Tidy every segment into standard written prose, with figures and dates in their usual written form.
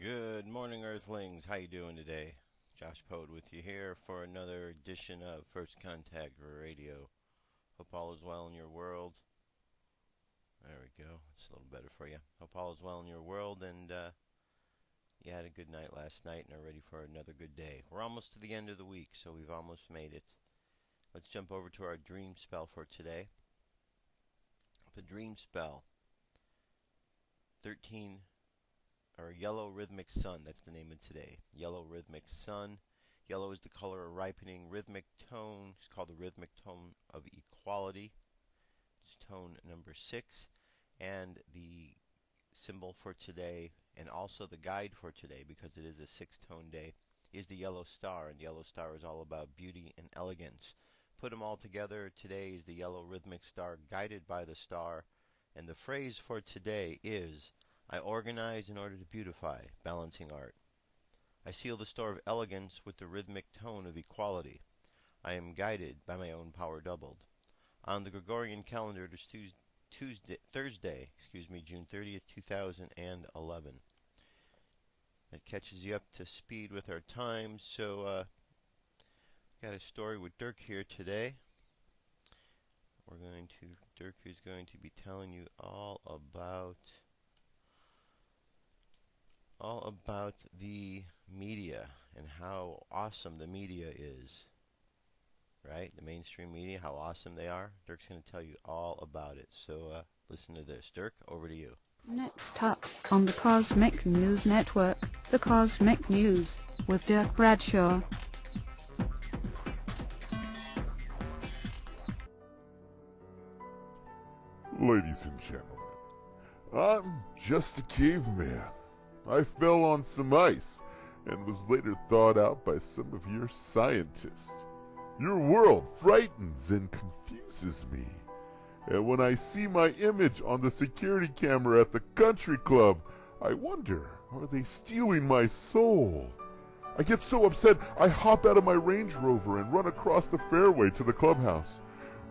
Good morning, Earthlings. How you doing today? Josh Poet with you here for another edition of First Contact Radio. Hope all is well in your world. There we go. It's a little better for you. Hope all is well in your world, and you had a good night last night and are ready for another good day. We're almost to the end of the week, so we've almost made it. Let's jump over to our dream spell for today. The dream spell, 13 or Yellow Rhythmic Sun, that's the name of today. Yellow Rhythmic Sun. Yellow is the color of ripening. Rhythmic tone is called the rhythmic tone of equality. It's tone number 6. And the symbol for today, and also the guide for today, because it is a 6-tone day, is the yellow star. And the yellow star is all about beauty and elegance. Put them all together. Today is the yellow rhythmic star guided by the star. And the phrase for today is, I organize in order to beautify, balancing art. I seal the store of elegance with the rhythmic tone of equality. I am guided by my own power doubled. On the Gregorian calendar, it is Thursday, June 30th, 2011. That catches you up to speed with our times. So, got a story with Dirk here today. Dirk is going to be telling you all about the media and how awesome the media is. Right? The mainstream media, how awesome they are. Dirk's going to tell you all about it. So listen to this. Dirk, over to you. Next up on the Cosmic News Network, the Cosmic News with Dirk Bradshaw. Ladies and gentlemen, I'm just a caveman. I fell on some ice and was later thawed out by some of your scientists. Your world frightens and confuses me. And when I see my image on the security camera at the country club, I wonder, are they stealing my soul? I get so upset, I hop out of my Range Rover and run across the fairway to the clubhouse,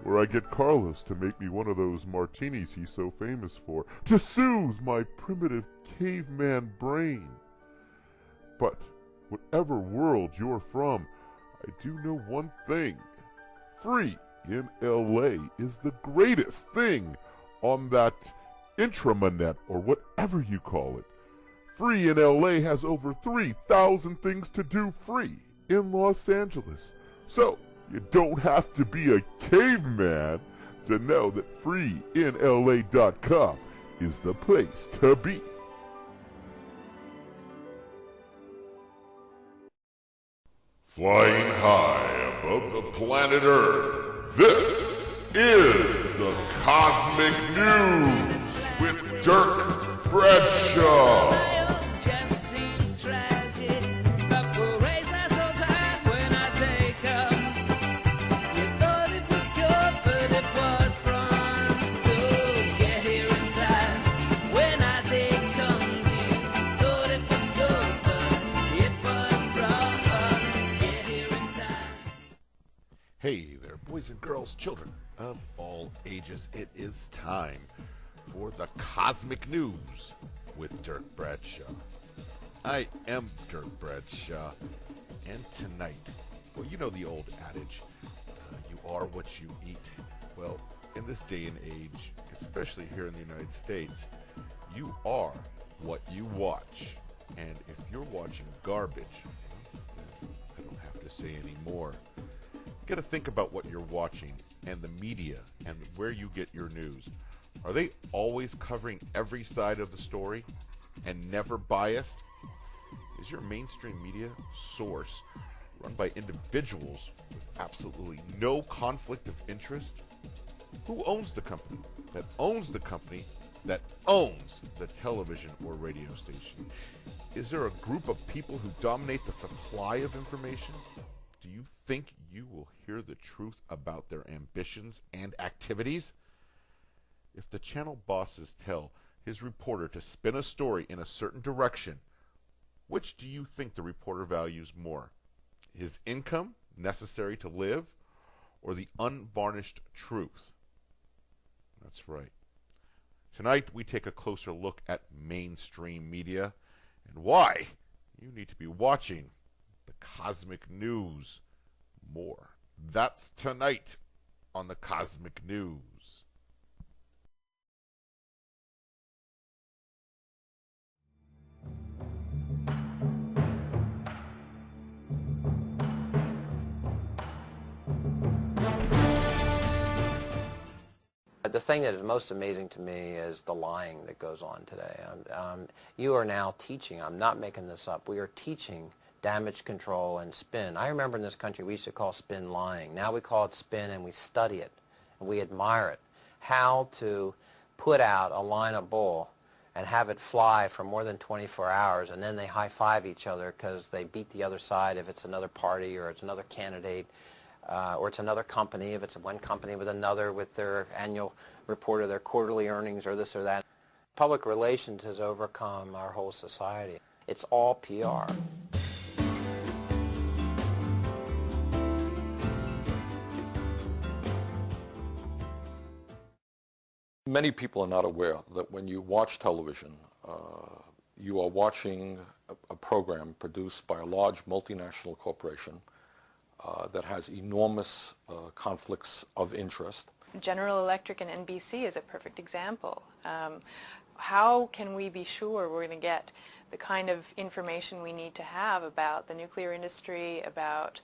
where I get Carlos to make me one of those martinis he's so famous for, to soothe my primitive caveman brain. But whatever world you're from, I do know one thing. Free in LA is the greatest thing on that intranet or whatever you call it. Free in LA has over 3,000 things to do free in Los Angeles. So, you don't have to be a caveman to know that freeinla.com is the place to be. Flying high above the planet Earth, this is the Cosmic News with Dirk Bradshaw. Hey there, boys and girls, children of all ages. It is time for the Cosmic News with Dirk Bradshaw. I am Dirk Bradshaw, and tonight, well, you know the old adage, you are what you eat. Well, in this day and age, especially here in the United States, you are what you watch. And if you're watching garbage, I don't have to say any more. You got to think about what you're watching and the media and where you get your news. Are they always covering every side of the story and never biased? Is your mainstream media source run by individuals with absolutely no conflict of interest? Who owns the company that owns the company that owns the television or radio station? Is there a group of people who dominate the supply of information? Do you think you will hear the truth about their ambitions and activities? If the channel bosses tell his reporter to spin a story in a certain direction, which do you think the reporter values more? His income necessary to live, or the unvarnished truth? That's right. Tonight we take a closer look at mainstream media and why you need to be watching the Cosmic News more. That's tonight on the Cosmic News. The thing that is most amazing to me is the lying that goes on today. You are now teaching, I'm not making this up, we are teaching damage control and spin. I remember in this country we used to call spin lying. Now we call it spin and we study it and we admire it. How to put out a line of bull and have it fly for more than 24 hours and then they high-five each other because they beat the other side if it's another party or it's another candidate. Or it's another company, if it's one company with another with their annual report of their quarterly earnings or this or that. Public relations has overcome our whole society. It's all PR. Many people are not aware that when you watch television, you are watching a program produced by a large multinational corporation that has enormous conflicts of interest. General Electric and NBC is a perfect example. How can we be sure we're going to get the kind of information we need to have about the nuclear industry, about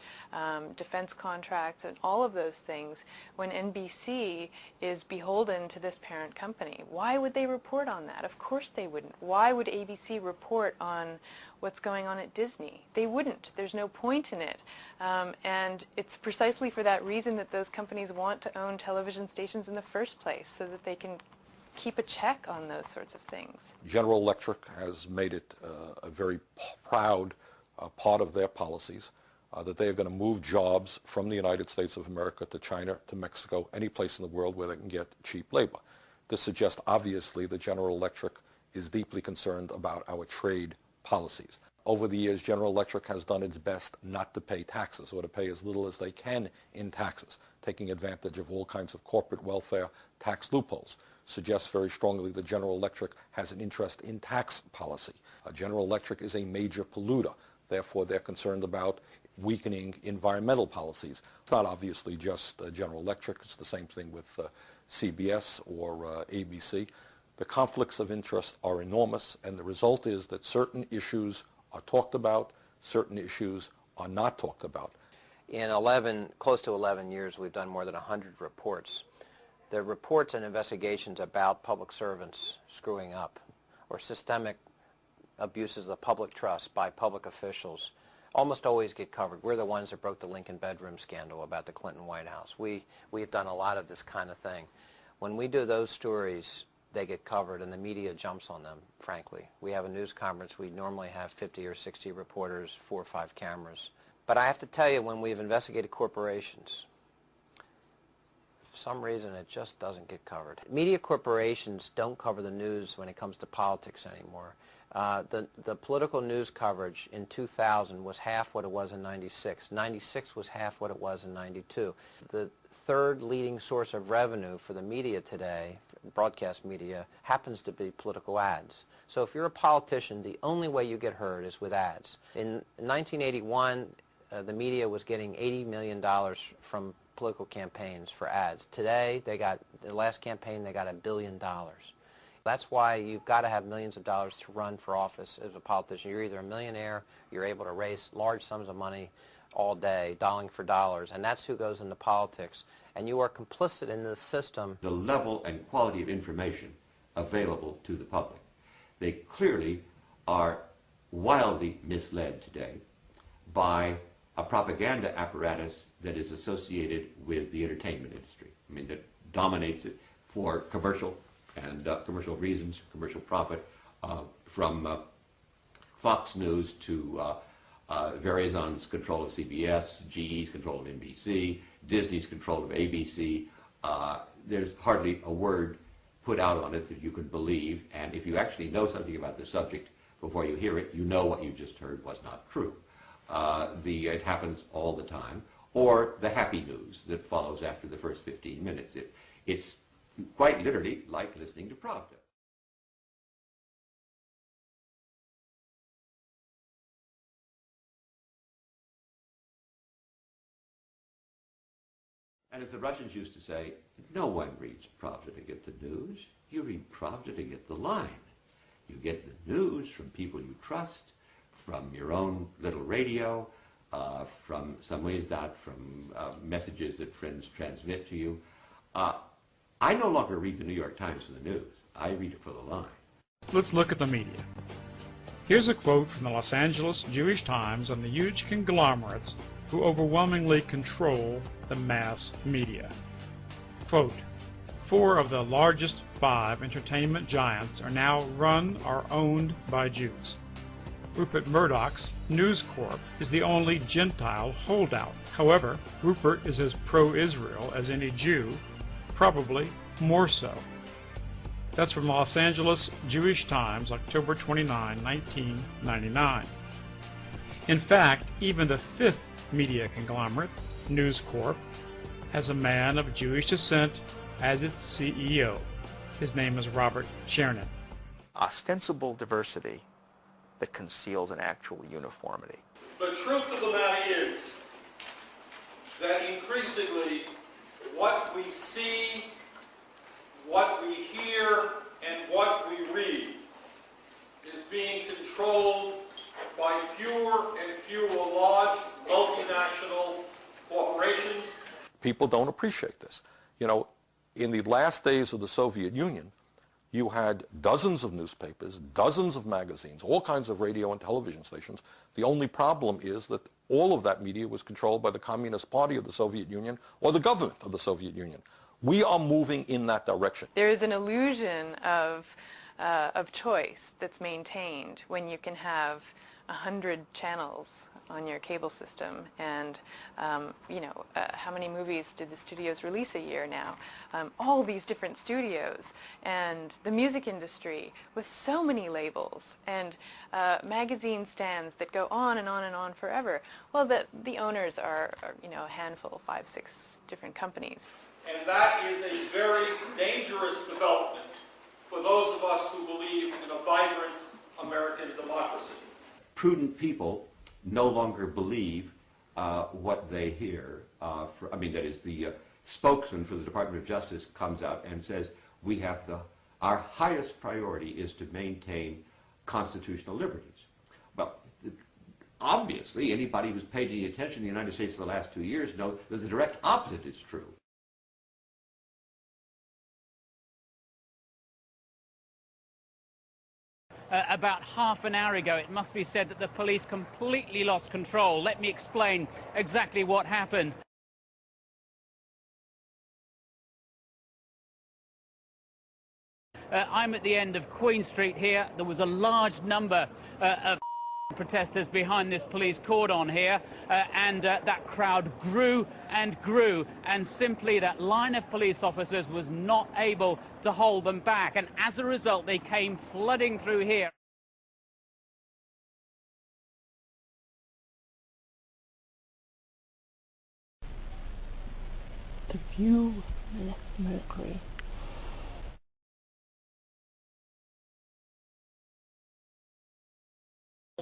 defense contracts, and all of those things when NBC is beholden to this parent company? Why would they report on that? Of course they wouldn't. Why would ABC report on what's going on at Disney? They wouldn't. There's no point in it. And it's precisely for that reason that those companies want to own television stations in the first place, so that they can keep a check on those sorts of things. General Electric has made it a very proud part of their policies that they are going to move jobs from the United States of America to China, to Mexico, any place in the world where they can get cheap labor. This suggests obviously that General Electric is deeply concerned about our trade policies. Over the years, General Electric has done its best not to pay taxes, or to pay as little as they can in taxes, taking advantage of all kinds of corporate welfare tax loopholes. Suggests very strongly that General Electric has an interest in tax policy. General Electric is a major polluter. Therefore, they're concerned about weakening environmental policies. It's not obviously just General Electric. It's the same thing with CBS or ABC. The conflicts of interest are enormous, and the result is that certain issues are talked about, certain issues are not talked about. In close to 11 years, we've done more than 100 reports. They're reports and investigations about public servants screwing up, or systemic abuses of public trust by public officials. Almost always get covered. We're the ones that broke the Lincoln bedroom scandal about the Clinton White House. We've done a lot of this kind of thing. When we do those stories, they get covered and the media jumps on them, frankly. We have a news conference. We normally have 50 or 60 reporters, 4 or 5 cameras. But I have to tell you, when we've investigated corporations, for some reason it just doesn't get covered. Media corporations don't cover the news when it comes to politics anymore. The political news coverage in 2000 was half what it was in 96. 96 was half what it was in 92. The third leading source of revenue for the media today, broadcast media, happens to be political ads. So if you're a politician, the only way you get heard is with ads. In 1981, the media was getting $80 million from political campaigns for ads. Today, the last campaign, they got $1 billion. That's why you've got to have millions of dollars to run for office as a politician. You're either a millionaire, you're able to raise large sums of money all day, dollar for dollars, and that's who goes into politics. And you are complicit in this system. The level and quality of information available to the public. They clearly are wildly misled today by a propaganda apparatus that is associated with the entertainment industry. I mean, that dominates it for commercial and commercial reasons, commercial profit, from Fox News to Verizon's control of CBS, GE's control of NBC, Disney's control of ABC. There's hardly a word put out on it that you can believe, and if you actually know something about the subject before you hear it, you know what you just heard was not true. It happens all the time. Or the happy news that follows after the first 15 minutes. It's quite literally like listening to Pravda. And as the Russians used to say, no one reads Pravda to get the news. You read Pravda to get the line. You get the news from people you trust, from your own little radio, from Samizdat, from messages that friends transmit to you. I no longer read the New York Times for the news. I read it for the line. Let's look at the media. Here's a quote from the Los Angeles Jewish Times on the huge conglomerates who overwhelmingly control the mass media. Quote, 4 of the largest 5 entertainment giants are now run or owned by Jews. Rupert Murdoch's News Corp is the only Gentile holdout. However, Rupert is as pro-Israel as any Jew, probably more so. That's from Los Angeles Jewish Times, October 29, 1999. In fact, even the 5th media conglomerate, News Corp, has a man of Jewish descent as its CEO. His name is Robert Chernin. Ostensible diversity that conceals an actual uniformity. The truth of the matter is that increasingly what we see, what we hear, and what we read is being controlled by fewer and fewer large multinational corporations. People don't appreciate this. You know, in the last days of the Soviet Union, you had dozens of newspapers, dozens of magazines, all kinds of radio and television stations. The only problem is that all of that media was controlled by the Communist Party of the Soviet Union or the government of the Soviet Union. We are moving in that direction. There is an illusion of choice that's maintained when you can have 100 channels on your cable system, and how many movies did the studios release a year now? All these different studios, and the music industry with so many labels, and magazine stands that go on and on and on forever. Well, the owners are a handful, 5, 6 different companies. And that is a very dangerous development for those of us who believe in a vibrant American democracy. Prudent people no longer believe what they hear. That is, the spokesman for the Department of Justice comes out and says, our highest priority is to maintain constitutional liberties. Well, obviously, anybody who's paid any attention in the United States in the last 2 years knows that the direct opposite is true. About half an hour ago, it must be said that the police completely lost control. Let me explain exactly what happened. I'm at the end of Queen Street here. There was a large number of protesters behind this police cordon here, and that crowd grew and grew, and simply that line of police officers was not able to hold them back, and as a result they came flooding through here. The view left Mercury.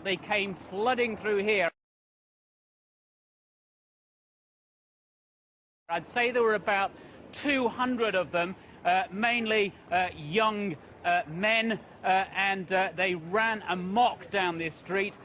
They came flooding through here. I'd say there were about 200 of them, mainly young men, and they ran amok down this street.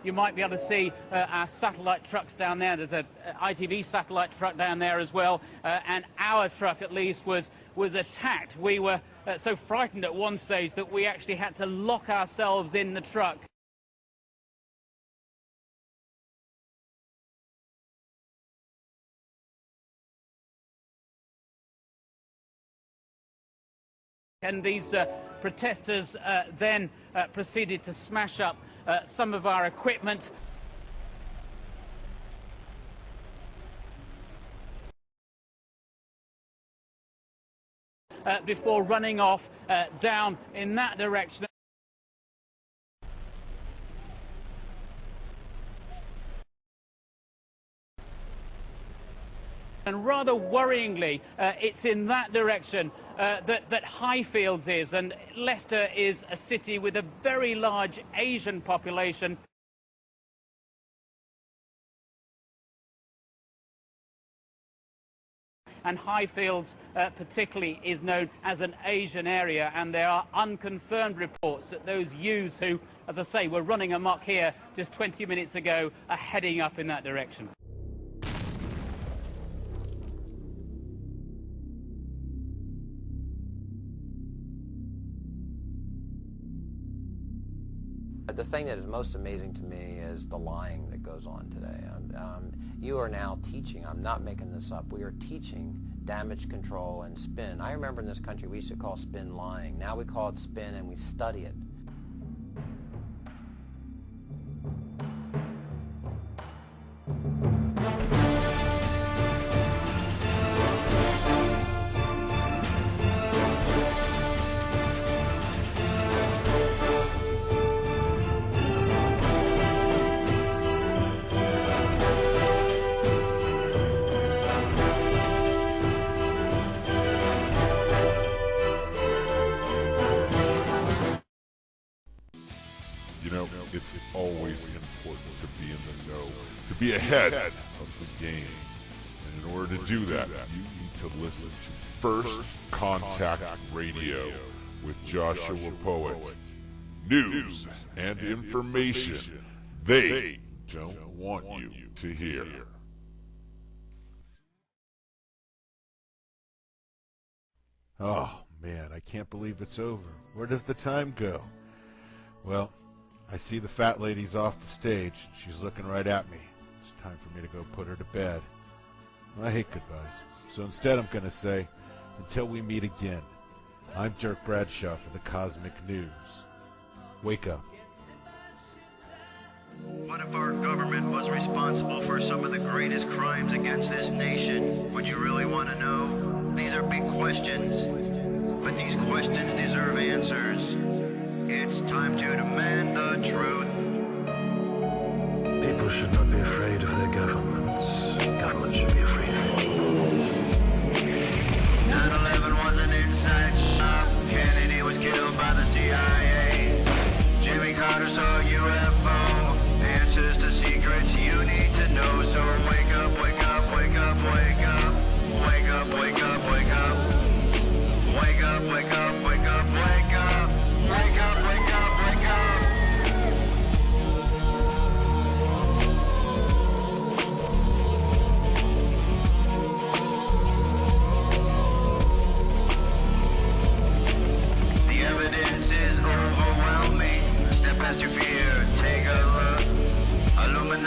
you might be able to see our satellite trucks down there. There's a ITV satellite truck down there as well, and our truck at least was attacked. We were so frightened at one stage that we actually had to lock ourselves in the truck. And these protesters then proceeded to smash up some of our equipment. Before running off down in that direction. And rather worryingly, it's in that direction that Highfields is, and Leicester is a city with a very large Asian population. And Highfields particularly is known as an Asian area, and there are unconfirmed reports that those youths who, as I say, were running amok here just 20 minutes ago are heading up in that direction. The thing that is most amazing to me is the lying that goes on today. You are now teaching, I'm not making this up, we are teaching damage control and spin. I remember in this country we used to call spin lying. Now we call it spin and we study it. You know, it's always important to be in the know, to be ahead of the game. And in order to do that, you need to listen to First Contact Radio with Joshua Poet. News and information they don't want you to hear. Oh, man, I can't believe it's over. Where does the time go? Well, I see the fat lady's off the stage. She's looking right at me. It's time for me to go put her to bed. I hate goodbyes. So instead I'm going to say, until we meet again, I'm Dirk Bradshaw for the Cosmic News. Wake up. What if our government was responsible for some of the greatest crimes against this nation? Would you really want to know? These are big questions, but these questions deserve answers. It's time to demand the truth. People should not be afraid of their governments. Governments should be afraid of people. 9/11 was an inside job. Kennedy was killed by the CIA. Jimmy Carter saw a UFO. Answers to secrets you need to know. So wake up, wake up, wake up, wake up. Wake up, wake up, wake up. Wake up, wake up, wake up, wake up. Wake up, wake up, wake up. The evidence is overwhelming. Step past your fear, take a look. Illuminati.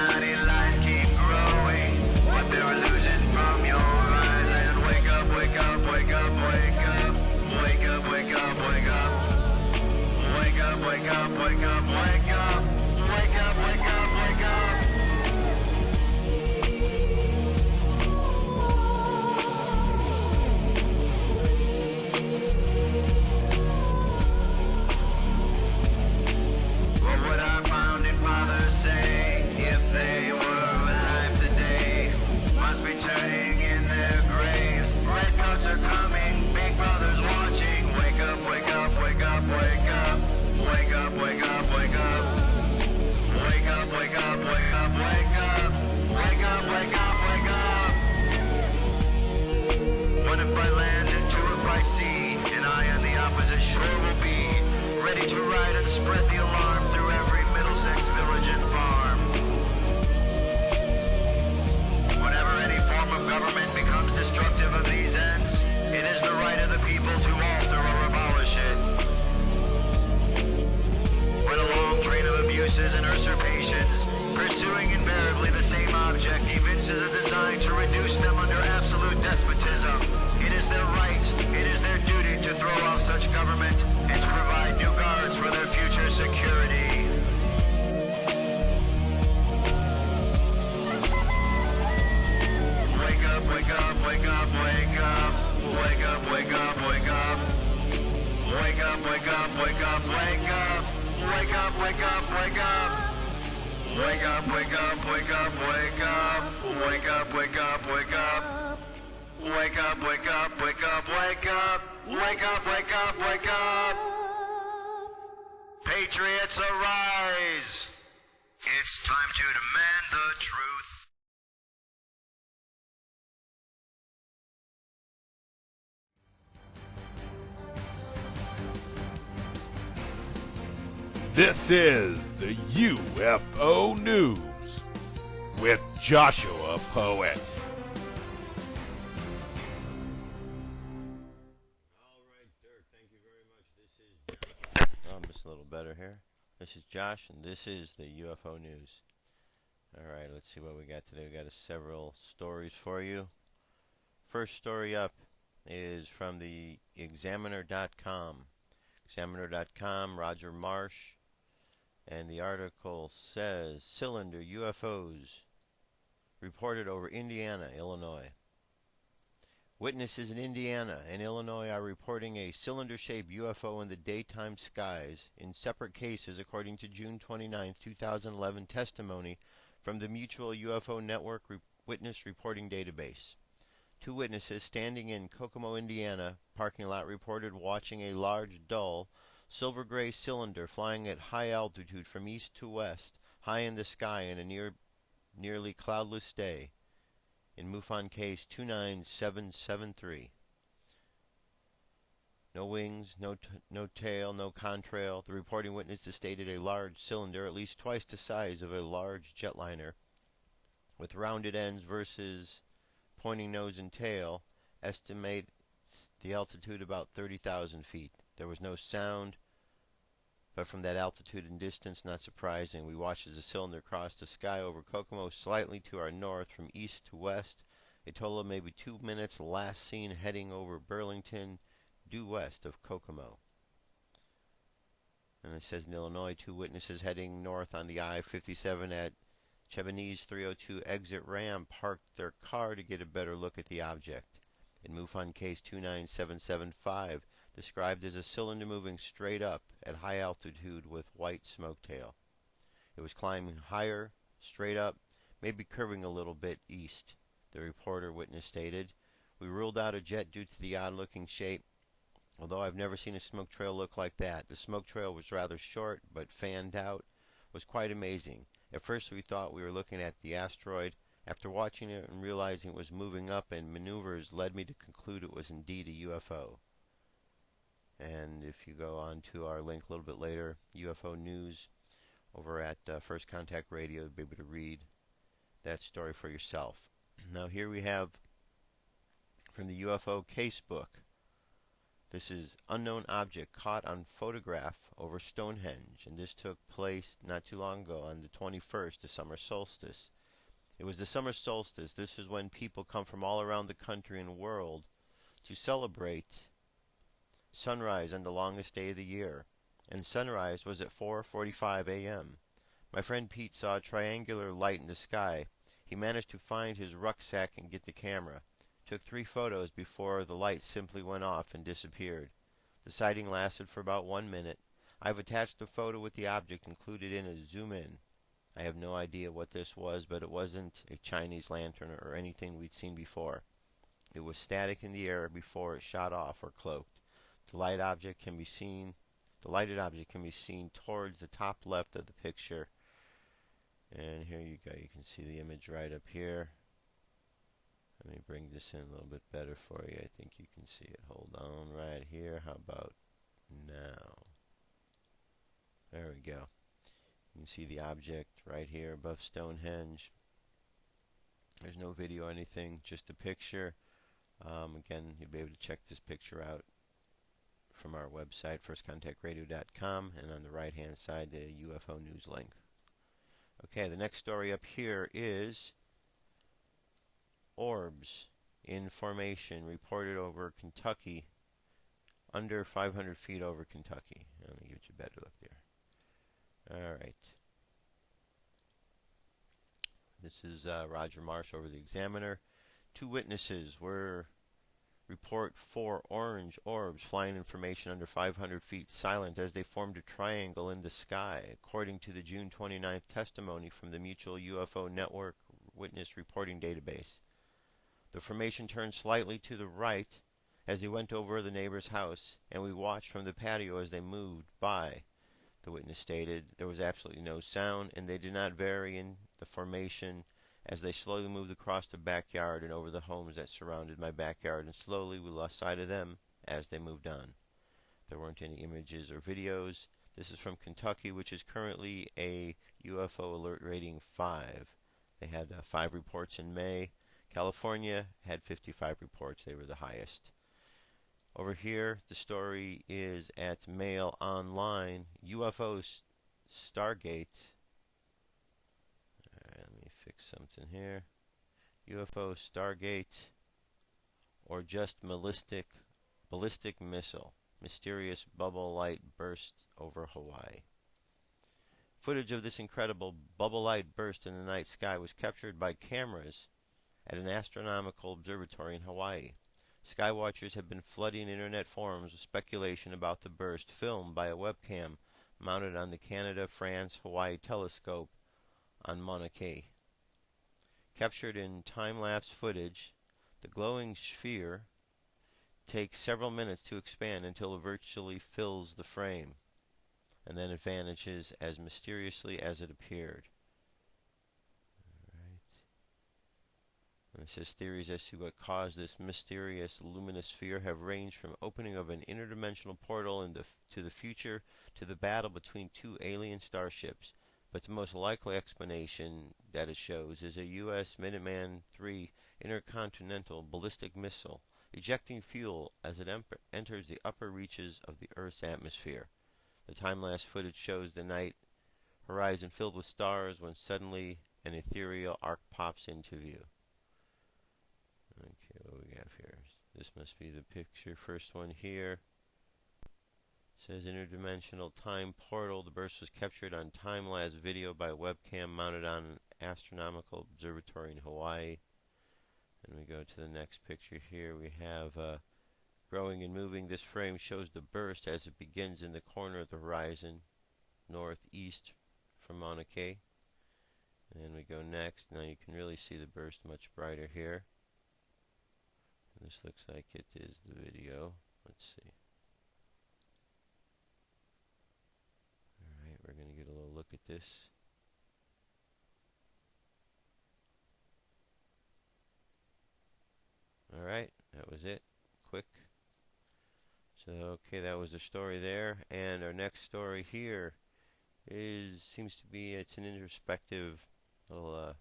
destructive of these ends, it is the right of the people to alter or abolish it. When a long train of abuses and usurpations, pursuing invariably the same object, evinces a design to reduce them under absolute despotism, it is their right, it is their duty to throw off such government and to provide new guards for their future security. Wake up, wake up, wake up, wake up. Wake up, wake up, wake up. Wake up, wake up, wake up, wake up. Wake up, wake up, wake up. Wake up, wake up, wake up, wake up. Wake up, wake up, wake up. Wake up, wake up, wake up, wake up. Wake up, wake up, wake up. Patriots arise. It's time to demand the truth. This is the UFO News with Joshua Poet. Just a little better here. This is Josh, and this is the UFO News. Alright, let's see what we got today. We got several stories for you. First story up is from the Examiner.com. Examiner.com, Roger Marsh. And the article says, cylinder UFOs reported over Indiana, Illinois. Witnesses in Indiana and Illinois are reporting a cylinder-shaped UFO in the daytime skies in separate cases according to June 29, 2011 testimony from the Mutual UFO Network Witness Reporting Database. Two witnesses standing in Kokomo, Indiana parking lot reported watching a large, dull, silver-gray cylinder flying at high altitude from east to west, high in the sky in a nearly cloudless day. In MUFON case 29773. No wings, no tail, no contrail. The reporting witnesses stated a large cylinder, at least twice the size of a large jetliner, with rounded ends versus pointing nose and tail, estimate the altitude about 30,000 feet. There was no sound, but from that altitude and distance, not surprising. We watched as the cylinder crossed the sky over Kokomo slightly to our north from east to west. A total of maybe 2 minutes, last seen heading over Burlington, due west of Kokomo. And it says in Illinois, two witnesses heading north on the I-57 at Chebanese 302 exit ramp parked their car to get a better look at the object. In MUFON case 29775, described as a cylinder moving straight up at high altitude with white smoke tail. It was climbing higher, straight up, maybe curving a little bit east, the reporter witness stated. We ruled out a jet due to the odd-looking shape, although I've never seen a smoke trail look like that. The smoke trail was rather short, but fanned out, was quite amazing. At first we thought we were looking at the asteroid. After watching it and realizing it was moving up and maneuvers led me to conclude it was indeed a UFO. And if you go on to our link a little bit later, UFO News, over at First Contact Radio, you'll be able to read that story for yourself. Now here we have from the UFO Casebook. This is unknown object caught on photograph over Stonehenge, and this took place not too long ago on the 21st, the summer solstice. It was the summer solstice. This is when people come from all around the country and world to celebrate sunrise on the longest day of the year, and sunrise was at 4:45 a.m. My friend Pete saw a triangular light in the sky. He managed to find his rucksack and get the camera. Took 3 photos before the light simply went off and disappeared. The sighting lasted for about 1 minute. I've attached a photo with the object included in a zoom-in. I have no idea what this was, but it wasn't a Chinese lantern or anything we'd seen before. It was static in the air before it shot off or cloaked. The lighted object can be seen towards the top left of the picture. And here you go. You can see the image right up here. Let me bring this in a little bit better for you. I think you can see it. Hold on right here. How about now? There we go. You can see the object right here above Stonehenge. There's no video or anything, just a picture Again, you'll be able to check this picture out from our website, firstcontactradio.com, and on the right-hand side, the UFO news link. Okay, the next story up here is orbs in formation reported over Kentucky, under 500 feet over Kentucky. Let me give you a better look there. All right. This is Roger Marsh over the Examiner. 2 witnesses report 4 orange orbs flying in formation under 500 feet silent as they formed a triangle in the sky, according to the June 29th testimony from the Mutual UFO Network Witness Reporting Database. The formation turned slightly to the right as they went over the neighbor's house, and we watched from the patio as they moved by. The witness stated there was absolutely no sound, and they did not vary in the formation as they slowly moved across the backyard and over the homes that surrounded my backyard, and slowly we lost sight of them as they moved on. There weren't any images or videos. This is from Kentucky, which is currently a UFO alert rating 5. They had 5 reports in May. California had 55 reports. They were the highest. Over here, the story is at Mail Online. UFO Stargate. Let me fix something here. UFO Stargate, or just ballistic missile. Mysterious bubble light burst over Hawaii. Footage of this incredible bubble light burst in the night sky was captured by cameras at an astronomical observatory in Hawaii. Skywatchers have been flooding internet forums with speculation about the burst, filmed by a webcam mounted on the Canada-France-Hawaii telescope on Mauna Kea. Captured in time-lapse footage, the glowing sphere takes several minutes to expand until it virtually fills the frame, and then it vanishes as mysteriously as it appeared. And it says theories as to what caused this mysterious luminous sphere have ranged from opening of an interdimensional portal to the future to the battle between 2 alien starships. But the most likely explanation that it shows is a U.S. Minuteman III intercontinental ballistic missile ejecting fuel as it enters the upper reaches of the Earth's atmosphere. The time-lapse footage shows the night horizon filled with stars when suddenly an ethereal arc pops into view. Okay, what we got here? This must be the picture. First one here. It says interdimensional time portal. The burst was captured on time-lapse video by a webcam mounted on an astronomical observatory in Hawaii. And we go to the next picture here. We have growing and moving. This frame shows the burst as it begins in the corner of the horizon, northeast from Mauna Kea. And then we go next. Now you can really see the burst much brighter here. This looks like it is the video. Let's see. Alright, we're going to get a little look at this. Alright, that was it. Quick. So, okay, that was the story there. And our next story here seems to be, it's an introspective little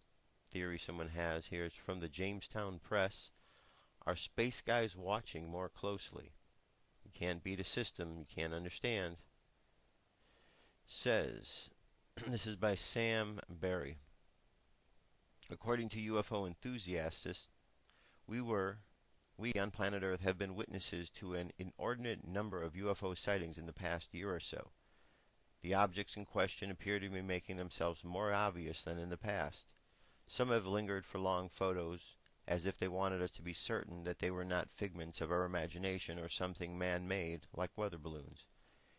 theory someone has here. It's from the Jamestown Press. Are space guys watching more closely? You can't beat a system you can't understand. Says, this is by Sam Berry. According to UFO enthusiasts, we on planet Earth have been witnesses to an inordinate number of UFO sightings in the past year or so. The objects in question appear to be making themselves more obvious than in the past. Some have lingered for long photos, as if they wanted us to be certain that they were not figments of our imagination or something man-made, like weather balloons.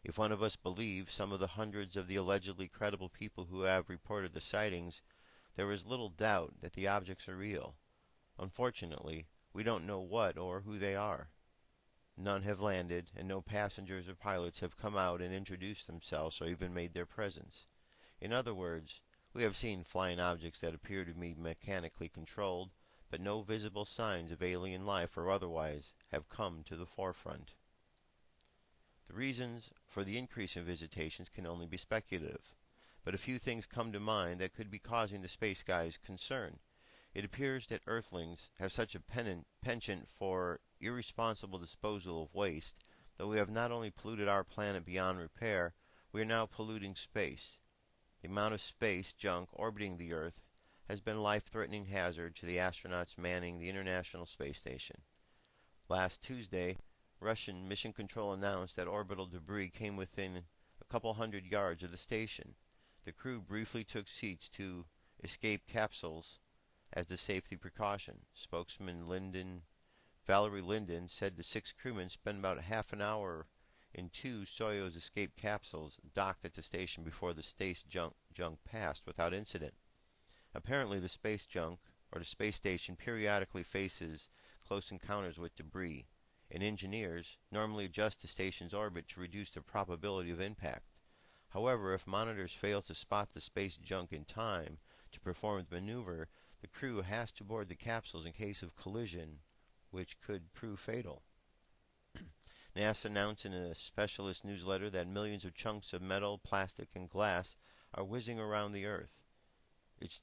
If one of us believes some of the hundreds of the allegedly credible people who have reported the sightings, there is little doubt that the objects are real. Unfortunately, we don't know what or who they are. None have landed, and no passengers or pilots have come out and introduced themselves or even made their presence. In other words, we have seen flying objects that appear to be mechanically controlled, but no visible signs of alien life or otherwise have come to the forefront. The reasons for the increase in visitations can only be speculative, but a few things come to mind that could be causing the space guys concern. It appears that Earthlings have such a penchant for irresponsible disposal of waste that we have not only polluted our planet beyond repair, we are now polluting space. The amount of space junk orbiting the Earth has been a life-threatening hazard to the astronauts manning the International Space Station. Last Tuesday, Russian Mission Control announced that orbital debris came within a couple hundred yards of the station. The crew briefly took seats to escape capsules as the safety precaution. Spokesman Valerie Linden said the 6 crewmen spent about half an hour in 2 Soyuz escape capsules docked at the station before the space junk passed without incident. Apparently the space station periodically faces close encounters with debris, and engineers normally adjust the station's orbit to reduce the probability of impact. However, if monitors fail to spot the space junk in time to perform the maneuver, the crew has to board the capsules in case of collision, which could prove fatal. NASA announced in a specialist newsletter that millions of chunks of metal, plastic, and glass are whizzing around the Earth. It's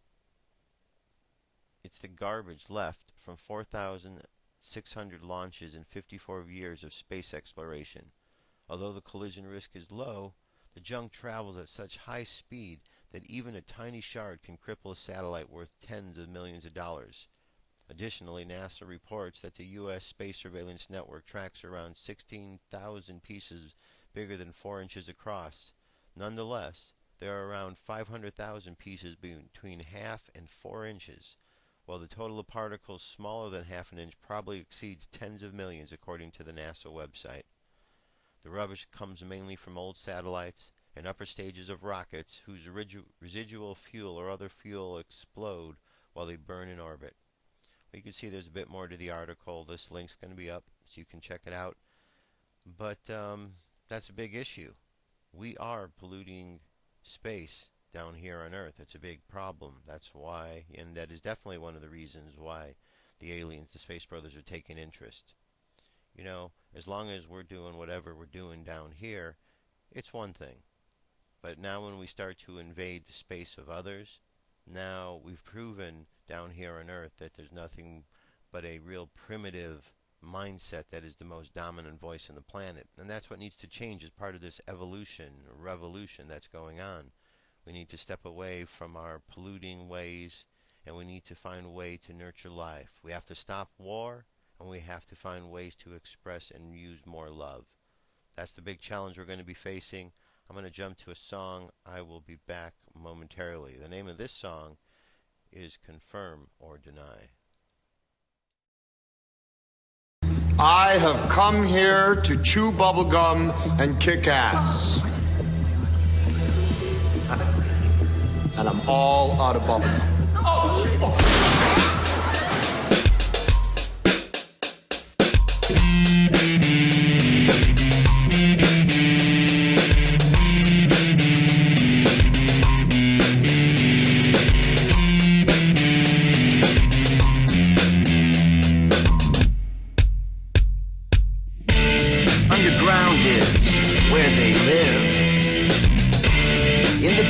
the garbage left from 4,600 launches in 54 years of space exploration. Although the collision risk is low, the junk travels at such high speed that even a tiny shard can cripple a satellite worth tens of millions of dollars. Additionally, NASA reports that the U.S. Space Surveillance Network tracks around 16,000 pieces bigger than 4 inches across. Nonetheless, there are around 500,000 pieces between half and 4 inches, while the total of particles smaller than half an inch probably exceeds tens of millions, according to the NASA website. The rubbish comes mainly from old satellites and upper stages of rockets whose residual fuel or other fuel explode while they burn in orbit. You can see there's a bit more to the article. This link's going to be up so you can check it out. But that's a big issue. We are polluting space down here on Earth. It's a big problem. That's why, and that is definitely one of the reasons why the aliens, the Space Brothers, are taking interest. You know, as long as we're doing whatever we're doing down here, it's one thing. But now when we start to invade the space of others, now we've proven down here on Earth that there's nothing but a real primitive mindset that is the most dominant voice on the planet. And that's what needs to change as part of this evolution, or revolution that's going on. We need to step away from our polluting ways, and we need to find a way to nurture life. We have to stop war, and we have to find ways to express and use more love. That's the big challenge we're going to be facing. I'm going to jump to a song. I will be back momentarily. The name of this song is Confirm or Deny. I have come here to chew bubblegum and kick ass. And I'm all out of bubblegum. Oh, shit.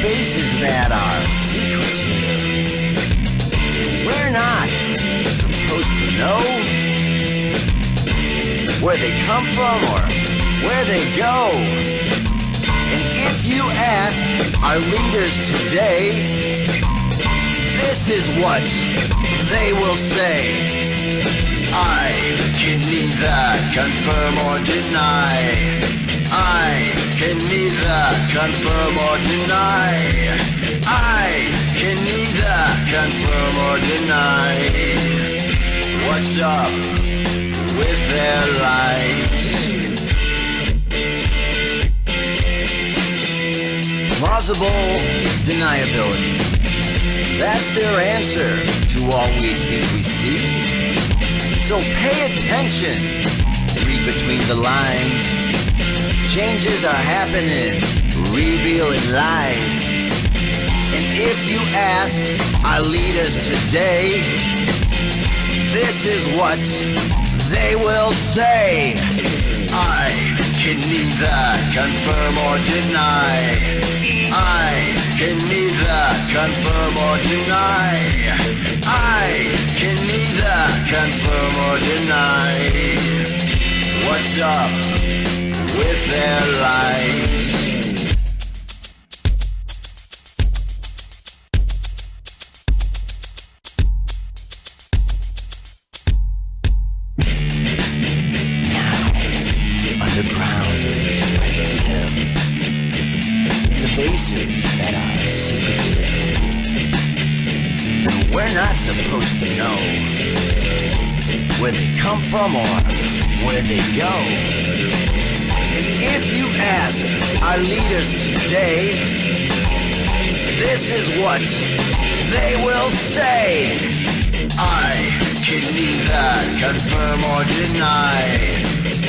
Bases that are secretive. We're not supposed to know where they come from or where they go. And if you ask our leaders today, this is what they will say. I can neither confirm or deny. I can neither confirm or deny. I can neither confirm or deny. What's up with their lies? Plausible deniability. That's their answer to all we think we see. So pay attention. Read between the lines. Changes are happening, revealing lies. And if you ask our leaders today, this is what they will say. I can neither confirm or deny. I can neither confirm or deny. I or deny. What's up with their lies? Underground within him, the bases that are secretive, and we're not supposed to know where they come from or where they go. And if you ask our leaders today, this is what they will say. I can neither confirm or deny.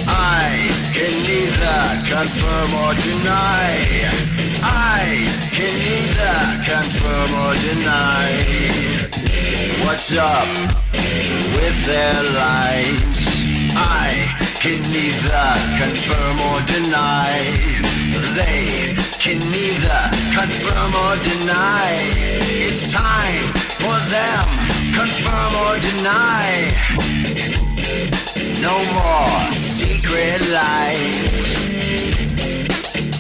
I can neither confirm or deny. I can neither confirm or deny. What's up with their lies? I can neither confirm or deny. They can neither confirm or deny. It's time for them, confirm or deny. No more secret lies.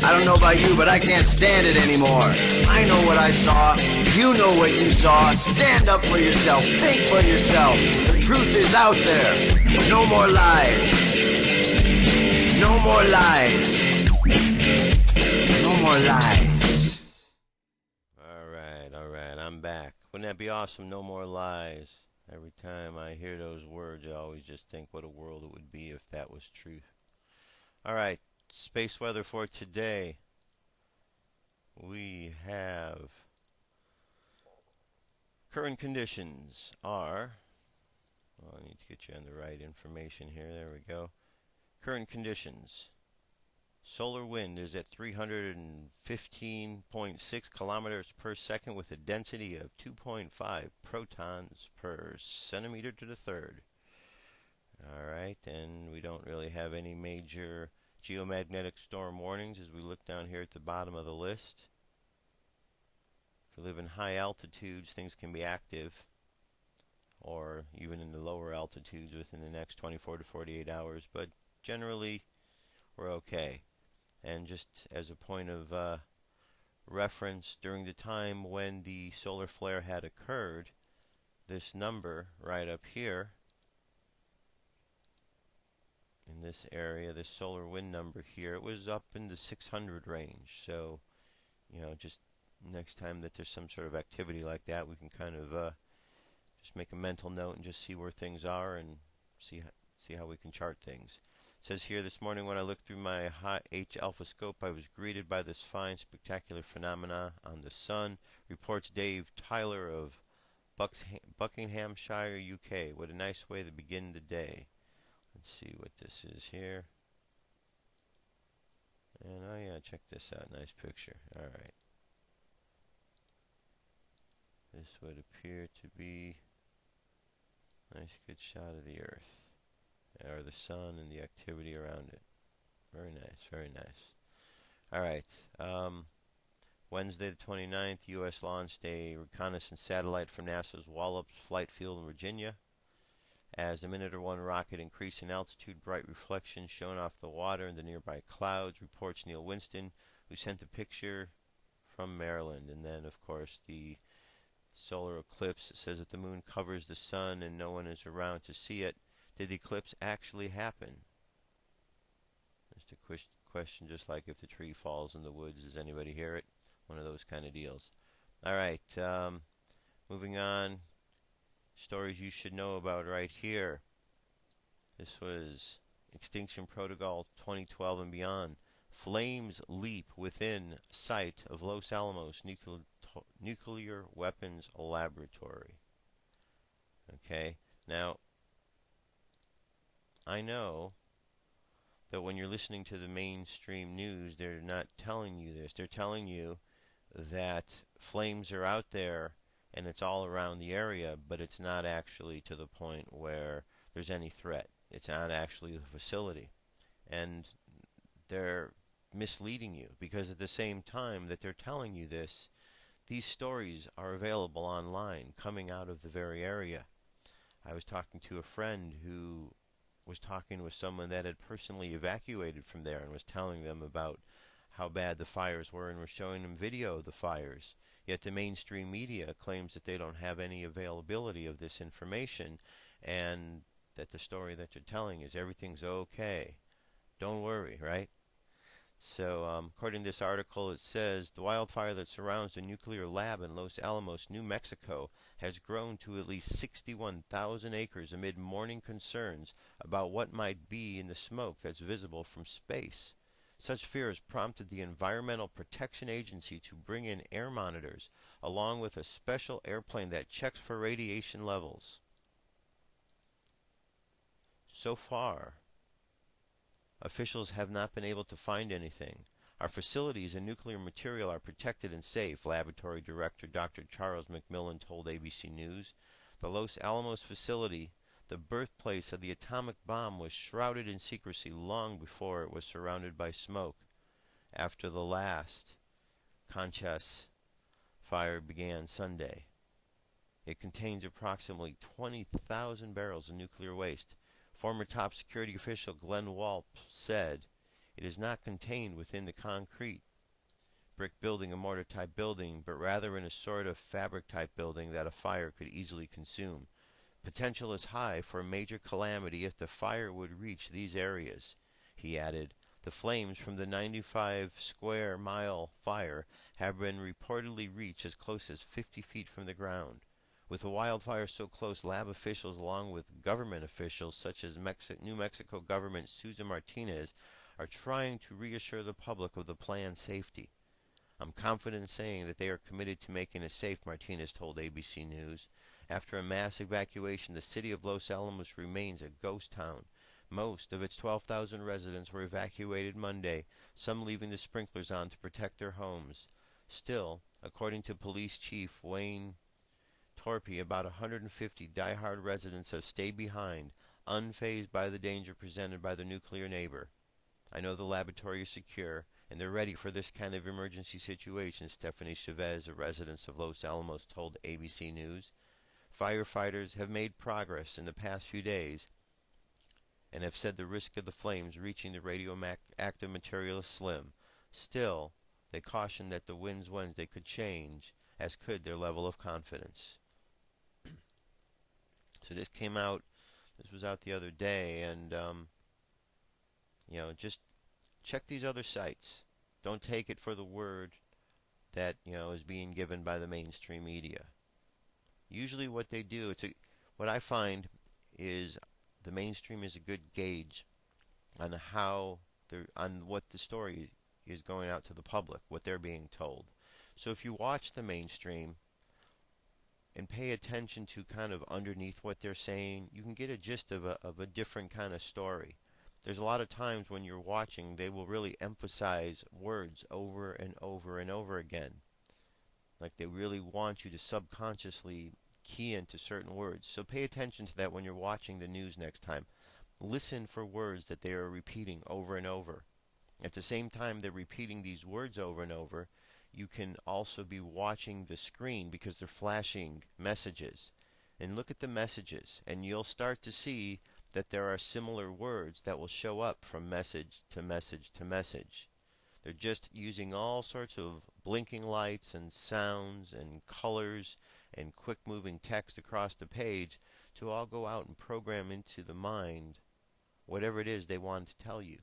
I don't know about you, but I can't stand it anymore. I know what I saw. You know what you saw. Stand up for yourself. Think for yourself. The truth is out there. No more lies. No more lies. No more lies. All right, I'm back. Wouldn't that be awesome? No more lies. Every time I hear those words, I always just think what a world it would be if that was truth. All right, space weather for today. We have current conditions are, well, I need to get you on the right information here. There we go. Current conditions. Solar wind is at 315.6 kilometers per second with a density of 2.5 protons per centimeter to the third. Alright, and we don't really have any major geomagnetic storm warnings as we look down here at the bottom of the list. If we live in high altitudes, things can be active, or even in the lower altitudes within the next 24 to 48 hours, but generally we're okay. And just as a point of reference, during the time when the solar flare had occurred, this number right up here in this area, this solar wind number here, it was up in the 600 range. So, you know, just next time that there's some sort of activity like that, we can kind of just make a mental note and just see where things are and see how we can chart things. It says here, this morning when I looked through my H alpha scope, I was greeted by this fine, spectacular phenomena on the sun, reports Dave Tyler of Buckinghamshire, UK. What a nice way to begin the day. Let's see what this is here. And oh yeah, check this out. Nice picture. Alright. This would appear to be a nice good shot of the Earth, or the sun and the activity around it. Very nice, very nice. Alright, Wednesday the 29th, U.S. launched a reconnaissance satellite from NASA's Wallops Flight Field in Virginia. As the Minuteor 1 rocket increased in altitude, bright reflections shone off the water and the nearby clouds, reports Neil Winston, who sent the picture from Maryland. And then, of course, the solar eclipse. It says that the moon covers the sun and no one is around to see it. Did the eclipse actually happen? Just a question, just like if the tree falls in the woods, does anybody hear it? One of those kind of deals. Alright, moving on. Stories you should know about right here. This was Extinction Protocol 2012 and beyond. Flames leap within sight of Los Alamos Nuclear Weapons Laboratory. Okay, now I know that when you're listening to the mainstream news, they're not telling you this. They're telling you that flames are out there and it's all around the area, but it's not actually to the point where there's any threat. It's not actually the facility. And they're misleading you, because at the same time that they're telling you this, these stories are available online coming out of the very area. I was talking to a friend who was talking with someone that had personally evacuated from there and was telling them about how bad the fires were and was showing them video of the fires. Yet the mainstream media claims that they don't have any availability of this information, and that the story that they're telling is everything's okay. Don't worry, right? So, according to this article, it says the wildfire that surrounds the nuclear lab in Los Alamos, New Mexico, has grown to at least 61,000 acres amid morning concerns about what might be in the smoke that's visible from space. Such fears prompted the Environmental Protection Agency to bring in air monitors, along with a special airplane that checks for radiation levels. So far, officials have not been able to find anything. Our facilities and nuclear material are protected and safe, Laboratory Director Dr. Charles McMillan told ABC News. The Los Alamos facility, the birthplace of the atomic bomb, was shrouded in secrecy long before it was surrounded by smoke. After the last Conchas fire began Sunday. It contains approximately 20,000 barrels of nuclear waste. Former top security official Glenn Walp said, "It is not contained within the concrete brick building, a mortar type building, but rather in a sort of fabric type building that a fire could easily consume. Potential is high for a major calamity if the fire would reach these areas." He added, "The flames from the 95 square mile fire have been reportedly reached as close as 50 feet from the ground. With the wildfire so close, lab officials along with government officials such as New Mexico government Susan Martinez are trying to reassure the public of the planned safety. I'm confident in saying that they are committed to making it safe," Martinez told ABC News. After a mass evacuation, the city of Los Alamos remains a ghost town. Most of its 12,000 residents were evacuated Monday, some leaving the sprinklers on to protect their homes. Still, according to Police Chief Wayne Torpy, about 150 die-hard residents have stayed behind, unfazed by the danger presented by the nuclear neighbor. "I know the laboratory is secure, and they're ready for this kind of emergency situation," Stephanie Chavez, a resident of Los Alamos, told ABC News. Firefighters have made progress in the past few days and have said the risk of the flames reaching the radioactive material is slim. Still, they caution that the winds Wednesday could change, as could their level of confidence. So this was out the other day, and just check these other sites. Don't take it for the word that is being given by the mainstream media. Usually, what they do, what I find is the mainstream is a good gauge on what the story is going out to the public, what they're being told. So if you watch the mainstream and pay attention to kind of underneath what they're saying, you can get a gist of a different kind of story. There's a lot of times when you're watching, they will really emphasize words over and over and over again. Like they really want you to subconsciously key into certain words. So pay attention to that when you're watching the news next time. Listen for words that they are repeating over and over. At the same time they're repeating these words over and over, you can also be watching the screen because they're flashing messages. And look at the messages, and you'll start to see that there are similar words that will show up from message to message to message. They're just using all sorts of blinking lights and sounds and colors and quick moving text across the page to all go out and program into the mind whatever it is they want to tell you.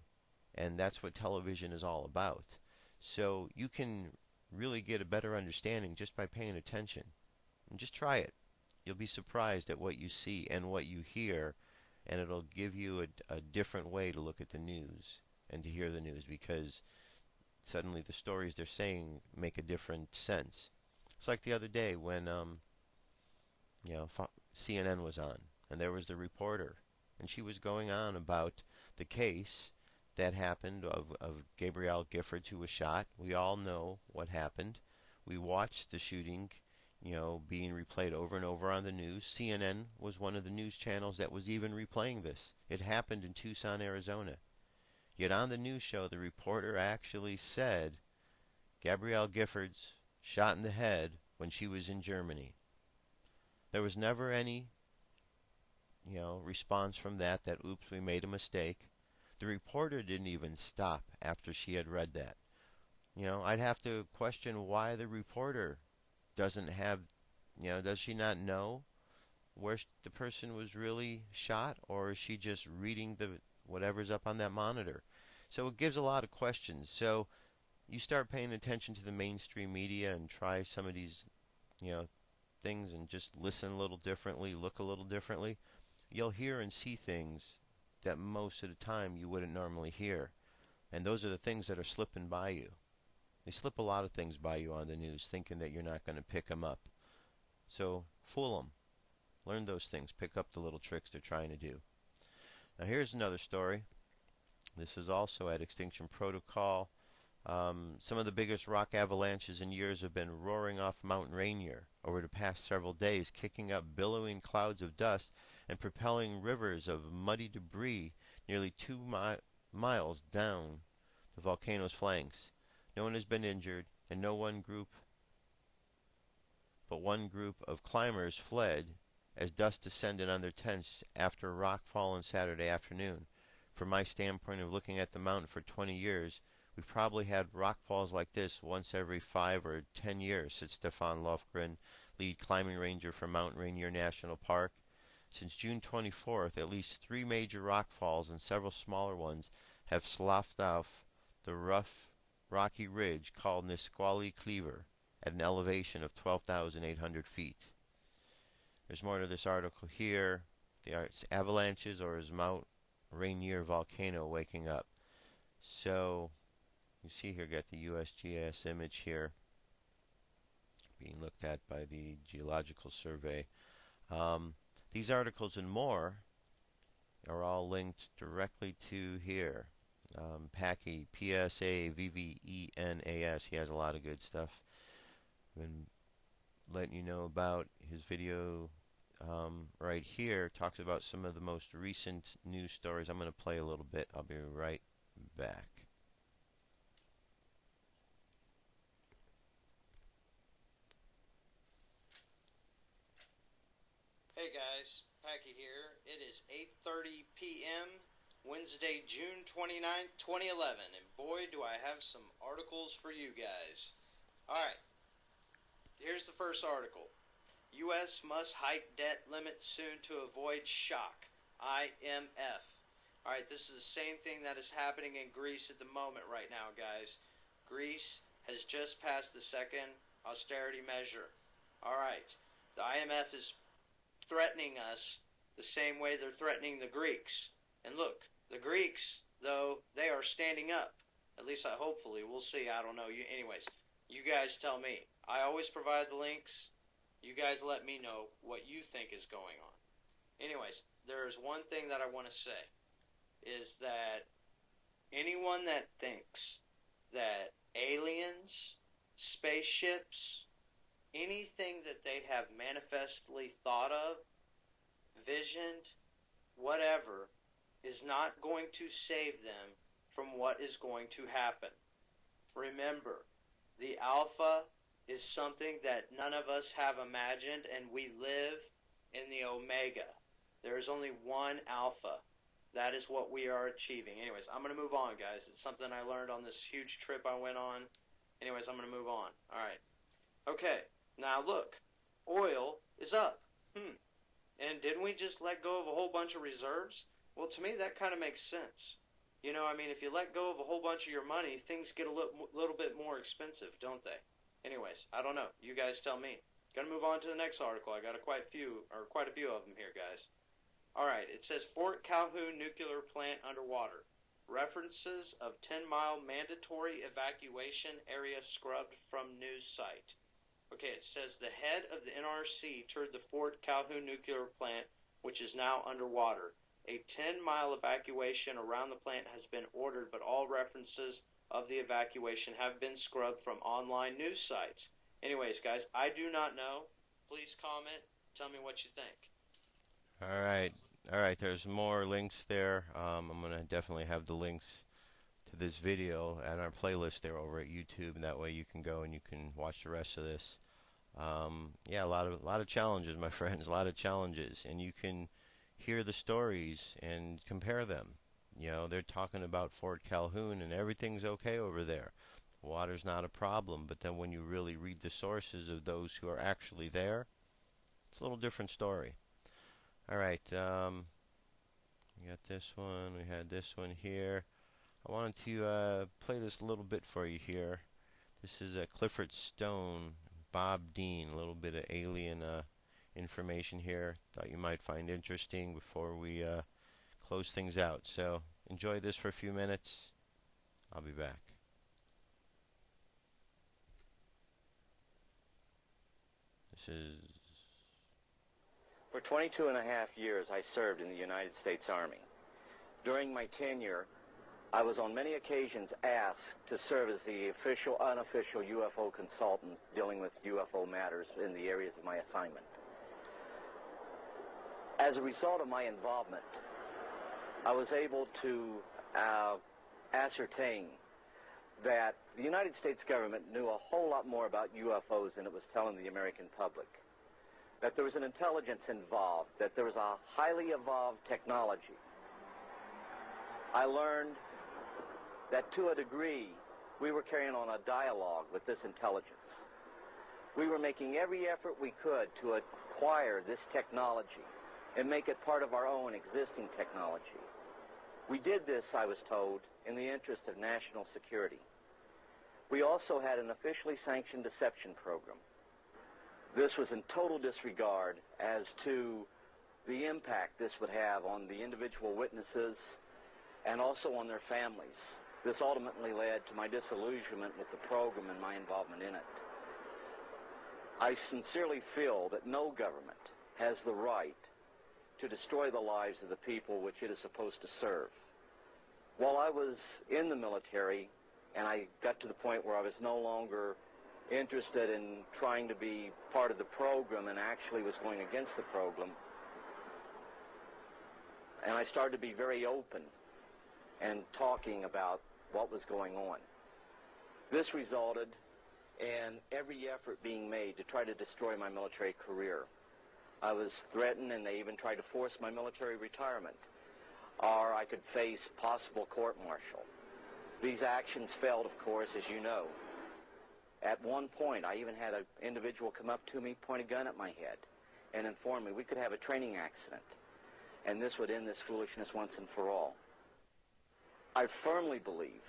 And that's what television is all about. So you can really get a better understanding just by paying attention. And just try it. You'll be surprised at what you see and what you hear, and it'll give you a different way to look at the news and to hear the news, because suddenly the stories they're saying make a different sense. It's like the other day when CNN was on, and there was the reporter, and she was going on about the case that happened of Gabrielle Giffords, who was shot. We all know what happened. We watched the shooting, being replayed over and over on the news. CNN was one of the news channels that was even replaying this. It happened in Tucson, Arizona. Yet on the news show, the reporter actually said Gabrielle Giffords shot in the head when she was in Germany. There was never any response from that oops, we made a mistake. The reporter didn't even stop after she had read that. I'd have to question why the reporter doesn't have, does she not know where the person was really shot, or is she just reading the whatever's up on that monitor? So it gives a lot of questions. So you start paying attention to the mainstream media and try some of these, things, and just listen a little differently, look a little differently. You'll hear and see things that most of the time you wouldn't normally hear. And those are the things that are slipping by you. They slip a lot of things by you on the news, thinking that you're not going to pick them up. So fool them. Learn those things. Pick up the little tricks they're trying to do. Now here's another story. This is also at Extinction Protocol. Some of the biggest rock avalanches in years have been roaring off Mount Rainier over the past several days, kicking up billowing clouds of dust and propelling rivers of muddy debris nearly 2 miles down the volcano's flanks. No one has been injured, and one group of climbers fled as dust descended on their tents after a rock fall on Saturday afternoon. From my standpoint of looking at the mountain for 20 years, we've probably had rock falls like this once every 5 or 10 years, said Stefan Lofgren, lead climbing ranger for Mount Rainier National Park. Since June 24th, at least 3 major rock falls and several smaller ones have sloughed off the rough, rocky ridge called Nisqually Cleaver at an elevation of 12,800 feet. There's more to this article here. The avalanches, or is Mount Rainier volcano waking up? So you see here, got the USGS image here being looked at by the Geological Survey. These articles and more are all linked directly to here. Packy, P-S-A-V-V-E-N-A-S. He has a lot of good stuff. Been letting you know about his video right here. Talks about some of the most recent news stories. I'm going to play a little bit. I'll be right back. Hey guys, Packy here. It is 8:30 p.m. Wednesday, June 29th, 2011, and boy do I have some articles for you guys. Alright, here's the first article. U.S. must hike debt limit soon to avoid shock. IMF. Alright, this is the same thing that is happening in Greece at the moment right now, guys. Greece has just passed the second austerity measure. Alright, the IMF is threatening us the same way they're threatening the Greeks. And look, the Greeks, though, they are standing up. At least hopefully. We'll see. I don't know. Anyways, you guys tell me. I always provide the links. You guys let me know what you think is going on. Anyways, there's one thing that I want to say, is that anyone that thinks that aliens, spaceships, anything that they have manifestly thought of, visioned, whatever, is not going to save them from what is going to happen. Remember, the alpha is something that none of us have imagined, and we live in the omega. There is only one alpha. That is what we are achieving. Anyways, I'm going to move on, guys. It's something I learned on this huge trip I went on. Anyways, I'm going to move on. Alright. Okay. Now look. Oil is up. And didn't we just let go of a whole bunch of reserves? Well, to me, that kind of makes sense. You know, I mean, if you let go of a whole bunch of your money, things get a little bit more expensive, don't they? Anyways, I don't know. You guys tell me. Gonna move on to the next article. I got quite a few of them here, guys. Alright, it says Fort Calhoun nuclear plant underwater. References of 10-mile mandatory evacuation area scrubbed from news site. Okay, it says the head of the NRC toured the Fort Calhoun nuclear plant, which is now underwater. A 10-mile evacuation around the plant has been ordered, but all references of the evacuation have been scrubbed from online news sites. Anyways, guys, I do not know. Please comment. Tell me what you think. Alright, there's more links there. I'm going to definitely have the links to this video and our playlist there over at YouTube, and that way you can go and you can watch the rest of this. Yeah, a lot of challenges, my friends, a lot of challenges, and you can hear the stories and compare them. You know, they're talking about Fort Calhoun and everything's okay over there. Water's not a problem, but then when you really read the sources of those who are actually there, it's a little different story. All right, we got this one, we had this one here. I wanted to play this a little bit for you here. This is Clifford Stone, Bob Dean, a little bit of alien information here. Thought you might find interesting before we close things out. So enjoy this for a few minutes. I'll be back. This is... For 22 and a half years, I served in the United States Army. During my tenure, I was on many occasions asked to serve as the official, unofficial UFO consultant dealing with UFO matters in the areas of my assignment. As a result of my involvement, I was able to ascertain that the United States government knew a whole lot more about UFOs than it was telling the American public. That there was an intelligence involved, that there was a highly evolved technology. I learned that to a degree, we were carrying on a dialogue with this intelligence. We were making every effort we could to acquire this technology and make it part of our own existing technology. We did this, I was told, in the interest of national security. We also had an officially sanctioned deception program. This was in total disregard as to the impact this would have on the individual witnesses and also on their families. This ultimately led to my disillusionment with the program and my involvement in it. I sincerely feel that no government has the right to destroy the lives of the people which it is supposed to serve. While I was in the military and I got to the point where I was no longer interested in trying to be part of the program and actually was going against the program, and I started to be very open and talking about what was going on. This resulted in every effort being made to try to destroy my military career. I was threatened, and they even tried to force my military retirement, or I could face possible court-martial. These actions failed, of course, as you know. At one point, I even had an individual come up to me, point a gun at my head, and inform me we could have a training accident, and this would end this foolishness once and for all. I firmly believe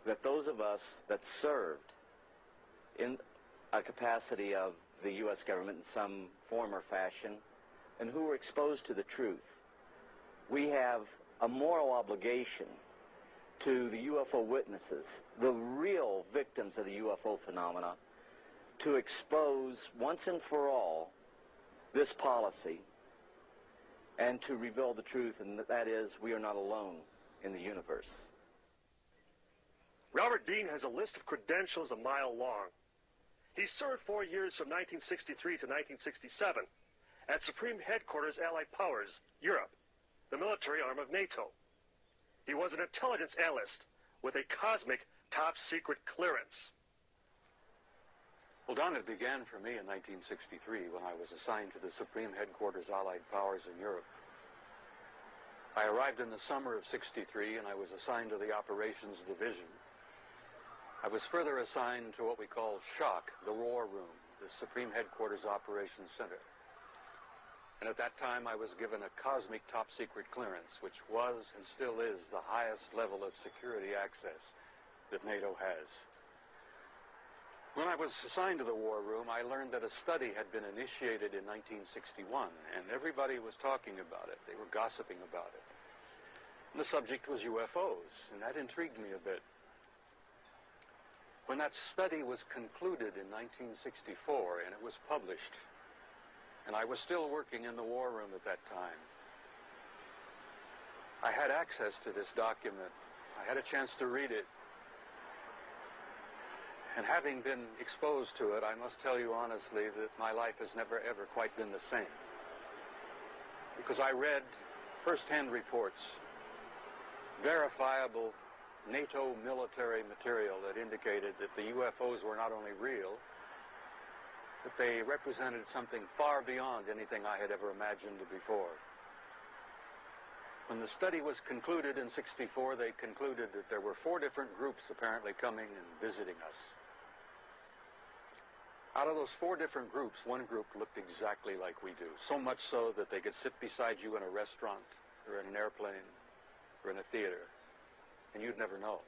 that those of us that served in a capacity of the U.S. government in some form or fashion, and who were exposed to the truth, we have a moral obligation to the UFO witnesses, the real victims of the UFO phenomena, to expose once and for all this policy and to reveal the truth, and that is, we are not alone in the universe. Robert Dean has a list of credentials a mile long. He served 4 years from 1963 to 1967 at Supreme Headquarters Allied Powers, Europe, the military arm of NATO. He was an intelligence analyst with a cosmic top-secret clearance. Well, Don, it began for me in 1963 when I was assigned to the Supreme Headquarters Allied Powers in Europe. I arrived in the summer of '63, and I was assigned to the Operations Division. I was further assigned to what we call SHOC, the War Room, the Supreme Headquarters Operations Center. And at that time, I was given a cosmic top-secret clearance, which was and still is the highest level of security access that NATO has. When I was assigned to the War Room, I learned that a study had been initiated in 1961, and everybody was talking about it. They were gossiping about it. And the subject was UFOs, and that intrigued me a bit. When that study was concluded in 1964 and it was published, and I was still working in the War Room at that time, I had access to this document. I had a chance to read it. And having been exposed to it, I must tell you honestly that my life has never, ever quite been the same. Because I read first-hand reports, verifiable NATO military material that indicated that the UFOs were not only real, but they represented something far beyond anything I had ever imagined before. When the study was concluded in '64, they concluded that there were 4 different groups apparently coming and visiting us. Out of those 4 different groups, one group looked exactly like we do, so much so that they could sit beside you in a restaurant or in an airplane or in a theater, and you'd never know.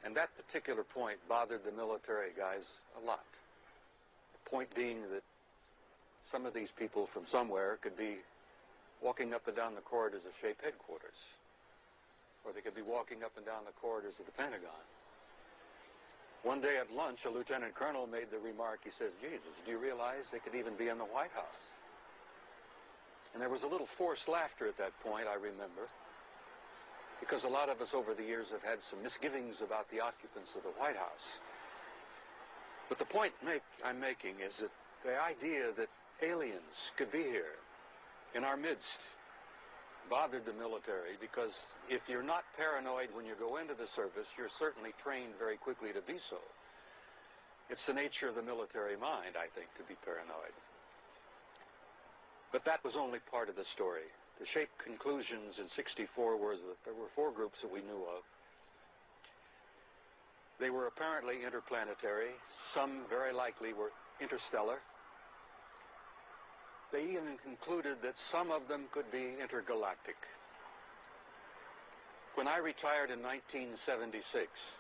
And that particular point bothered the military guys a lot. The point being that some of these people from somewhere could be walking up and down the corridors of SHAPE headquarters, or they could be walking up and down the corridors of the Pentagon. One day at lunch, a lieutenant colonel made the remark, he says, Jesus, do you realize they could even be in the White House? And there was a little forced laughter at that point, I remember, because a lot of us over the years have had some misgivings about the occupants of the White House. But the point I'm making is that the idea that aliens could be here in our midst bothered the military, because if you're not paranoid when you go into the service, you're certainly trained very quickly to be so. It's the nature of the military mind, I think, to be paranoid. But that was only part of the story. The SHAPE conclusions in '64 were that there were 4 groups that we knew of. They were apparently interplanetary. Some very likely were interstellar. They even concluded that some of them could be intergalactic. When I retired in 1976,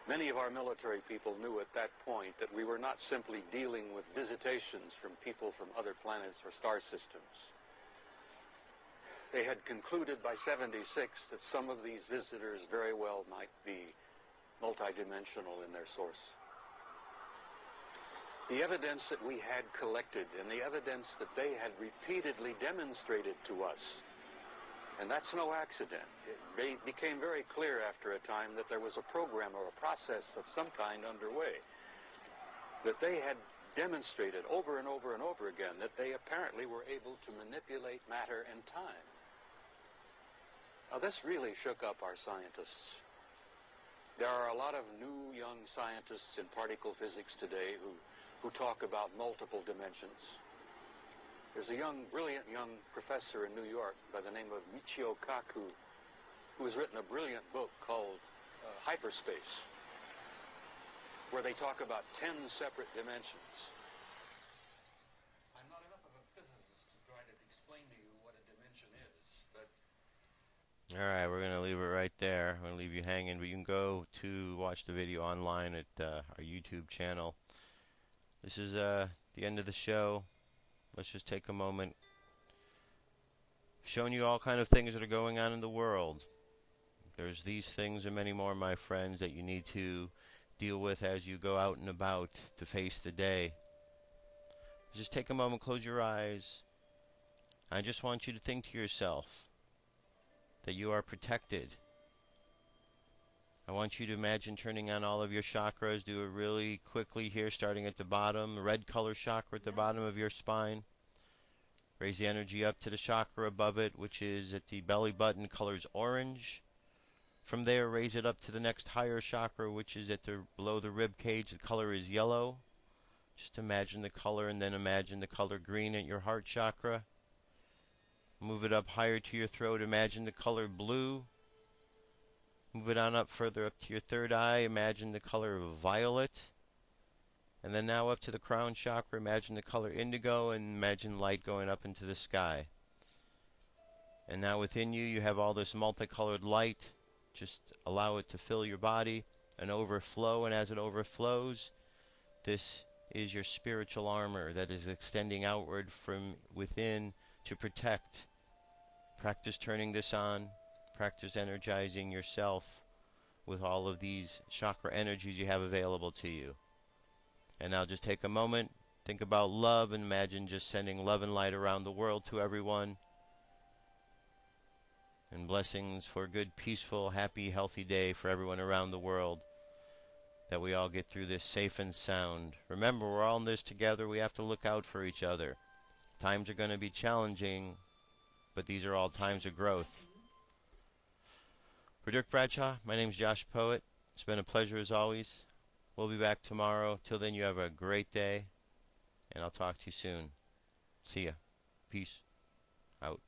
many of our military people knew at that point that we were not simply dealing with visitations from people from other planets or star systems. They had concluded by '76 that some of these visitors very well might be multidimensional in their source. The evidence that we had collected and the evidence that they had repeatedly demonstrated to us, and that's no accident. It became very clear after a time that there was a program or a process of some kind underway, that they had demonstrated over and over and over again that they apparently were able to manipulate matter and time. Now, this really shook up our scientists. There are a lot of new young scientists in particle physics today who talk about multiple dimensions. There's a brilliant young professor in New York by the name of Michio Kaku, who has written a brilliant book called Hyperspace, where they talk about 10 separate dimensions. I'm not enough of a physicist to try to explain to you what a dimension is, but... Alright, we're going to leave it right there. I'm going to leave you hanging, but you can go to watch the video online at our YouTube channel. This is the end of the show. Let's just take a moment. Showing you all kind of things that are going on in the world. There's these things and many more, my friends, that you need to deal with as you go out and about to face the day. Just take a moment, close your eyes. I just want you to think to yourself that you are protected. I want you to imagine turning on all of your chakras. Do it really quickly here, starting at the bottom. Red color chakra at the bottom of your spine. Raise the energy up to the chakra above it, which is at the belly button, colors orange. From there, raise it up to the next higher chakra, which is below the rib cage. The color is yellow. Just imagine the color, and then imagine the color green at your heart chakra. Move it up higher to your throat. Imagine the color blue. Move it on up further up to your third eye. Imagine the color violet. And then now up to the crown chakra. Imagine the color indigo, and imagine light going up into the sky. And now within you, you have all this multicolored light. Just allow it to fill your body and overflow. And as it overflows, this is your spiritual armor that is extending outward from within to protect. Practice turning this on. Practice energizing yourself with all of these chakra energies you have available to you. And now just take a moment, think about love, and imagine just sending love and light around the world to everyone. And blessings for a good, peaceful, happy, healthy day for everyone around the world. That we all get through this safe and sound. Remember, we're all in this together. We have to look out for each other. Times are going to be challenging, but these are all times of growth. For Dirk Bradshaw, my name's Josh Poet. It's been a pleasure as always. We'll be back tomorrow. Till then, you have a great day, and I'll talk to you soon. See ya. Peace out.